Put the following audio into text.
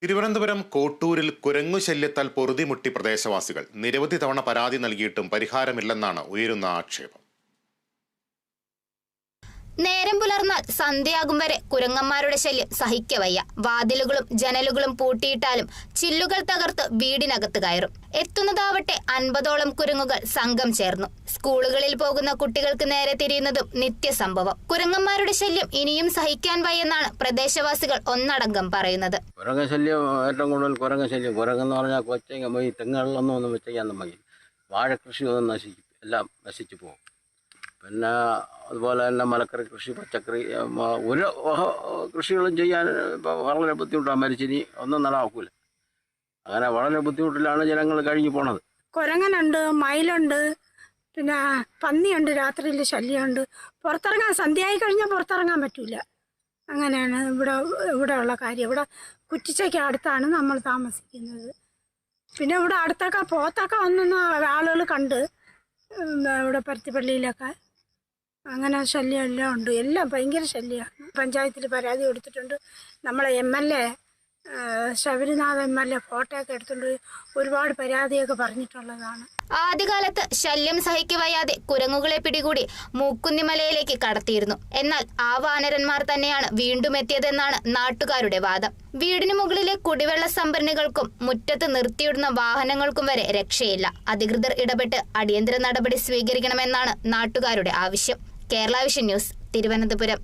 തിരുവനന്തപുരം കോട്ടൂരിൽ കുരങ്ങുശല്യത്താൽ പൊറുതിമുട്ടി പ്രദേശവാസികൾ നിരവധി തവണ പരാതി നൽകിയിട്ടും പരിഹാരമില്ലെന്നാണ് ഉയരുന്ന ആക്ഷേപം. നേരം പുലർന്നാൽ സന്ധ്യയാകും വരെ കുരങ്ങന്മാരുടെ ശല്യം സഹിക്കവയ്യ. വാതിലുകളും ജനലുകളും പൂട്ടിയിട്ടാലും ചില്ലുകൾ തകർത്ത് വീടിനകത്ത് കയറും. എത്തുന്നതാവട്ടെ 50ഓളം കുരങ്ങുകൾ സംഘം ചേർന്നു. സ്കൂളുകളിൽ പോകുന്ന കുട്ടികൾക്ക് നേരെ തിരിയുന്നതും നിത്യസംഭവം. കുരങ്ങന്മാരുടെ ശല്യം ഇനിയും സഹിക്കാൻ വയ്യെന്നാണ് പ്രദേശവാസികൾ ഒന്നടങ്കം പറയുന്നത്. കുരങ്ങശല്യം ഏറ്റവും കൂടുതൽ കുരങ്ങശല്യം. കുരങ്ങെന്ന് പറഞ്ഞാൽ കൊച്ചങ്ങ ഈ തെങ്ങുകളിലൊന്നും വെച്ചാൽ നമുക്ക് വാഴ കൃഷി ഒന്നും നശിക്കും, എല്ലാം നശിച്ചു പോകും. പിന്നെ അതുപോലെ തന്നെ മലക്കറി കൃഷി, പച്ചക്കറി, ഒരു കൃഷികളും ചെയ്യാൻ ഇപ്പോൾ വളരെ ബുദ്ധിമുട്ടാണ്. മരിച്ചിനി ഒന്നും നടാക്കൂല. അങ്ങനെ വളരെ ബുദ്ധിമുട്ടിലാണ് ജനങ്ങൾ കഴിഞ്ഞു പോണത്. കുരങ്ങനുണ്ട്, മയിലുണ്ട്, പിന്നെ പന്നിയുണ്ട്, രാത്രിയിൽ ശല്യമുണ്ട്. പുറത്തിറങ്ങാൻ സന്ധ്യയായി കഴിഞ്ഞാൽ പുറത്തിറങ്ങാൻ പറ്റൂല. അങ്ങനെയാണ് ഇവിടെ ഉള്ള കാര്യം. ഇവിടെ കുറ്റിച്ചയ്ക്ക് അടുത്താണ് നമ്മൾ താമസിക്കുന്നത്. പിന്നെ ഇവിടെ അടുത്തൊക്കെ പോത്തൊക്കെ വന്നെന്ന് ആളുകൾ കണ്ട് ഇവിടെ പരുത്തിപ്പള്ളിയിലൊക്കെ അങ്ങനെ ശല്യം എല്ലാം ഉണ്ട്. എല്ലാം ഭയങ്കര ശല്യമാണ്. പഞ്ചായത്തിൽ പരാതി കൊടുത്തിട്ടുണ്ട്. നമ്മളെ MLA ശബരിനാഥ് MLA ഫോട്ടോയൊക്കെ എടുത്തുകൊണ്ട് ഒരുപാട് പരാതിയൊക്കെ പറഞ്ഞിട്ടുള്ളതാണ്. ആദ്യകാലത്ത് ശല്യം സഹിക്കവയ്യാതെ കുരങ്ങുകളെ പിടികൂടി മൂക്കുന്നിമലയിലേക്ക് കടത്തിയിരുന്നു. എന്നാൽ ആ വാനരന്മാർ തന്നെയാണ് വീണ്ടും എത്തിയതെന്നാണ് നാട്ടുകാരുടെ വാദം. വീടിന് മുകളിലെ കുടിവെള്ള സംഭരണികൾക്കും മുറ്റത്ത് നിർത്തിയിടുന്ന വാഹനങ്ങൾക്കും വരെ രക്ഷയില്ല. അധികൃതർ ഇടപെട്ട് അടിയന്തര നടപടി സ്വീകരിക്കണമെന്നാണ് നാട്ടുകാരുടെ ആവശ്യം. Kerala vision news, Thiruvananthapuram.